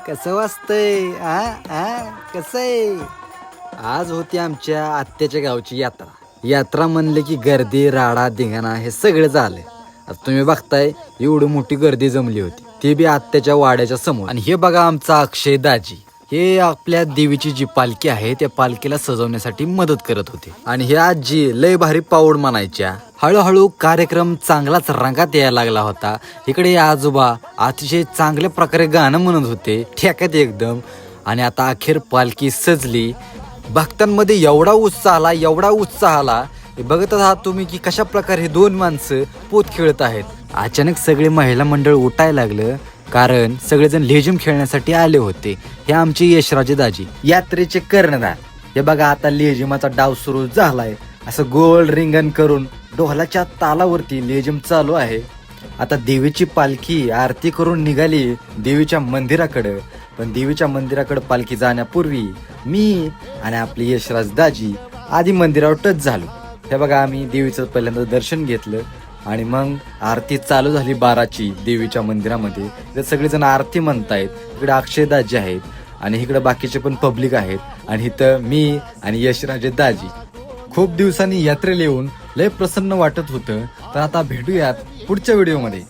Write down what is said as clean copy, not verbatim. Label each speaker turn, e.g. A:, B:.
A: कसं वाजतंय कसं आहे? आज होती आमच्या आत्याच्या गावची यात्रा. यात्रा म्हणले की गर्दी, राडा, धिंगाणा हे सगळं झालंय. आता तुम्ही बघताय एवढी मोठी गर्दी जमली होती, ती बी आत्याच्या वाड्याच्या समोर. आणि हे बघा आमचा अक्षय दाजी, हे आपल्या देवीची जी पालखी आहे त्या पालखीला सजवण्यासाठी मदत करत होते. आणि हे आजी लय भारी पाऊड म्हणायच्या. हळूहळू कार्यक्रम चांगलाच रंगात यायला लागला होता. इकडे आजोबा अतिशय चांगल्या प्रकारे गाणं म्हणत होते, ठेक्यात एकदम. आणि आता अखेर पालखी सजली. भक्तांमध्ये एवढा उत्साह आला हे बघतच आहात तुम्ही की कशा प्रकारे हे दोन माणसं पोत खेळत आहेत. अचानक सगळे महिला मंडळ उठायला लागलं, कारण सगळेजण लेझिम खेळण्यासाठी आले होते. हे आमचे यशराजे दाजी, यात्रेचे कर्णधार. हे बघा आता लेझिमाचा डाव सुरू झालाय. असं गोल रिंगण करून ढोलाच्या तालावरती लेझिम चालू आहे. आता देवीची पालखी आरती करून निघाली देवीच्या मंदिराकडे. पण देवीच्या मंदिराकडे पालखी जाण्यापूर्वी मी आणि आपले यशराज दाजी आधी मंदिरावर टच झालो. हे बघा आम्ही देवीचं पहिल्यांदा दर्शन घेतलं आणि मग आरती चालू झाली 12ची देवीच्या मंदिरामध्ये. इथे सगळेजण आरती म्हणतायत. इकडे अक्षय दाजी आहेत आणि इकडे बाकीचे पण पब्लिक आहेत. आणि इथं मी आणि यशराजे दाजी खूप दिवसांनी यात्रेला येऊन लय प्रसन्न वाटत होतं. तर आता भेटूयात पुढच्या व्हिडिओमध्ये.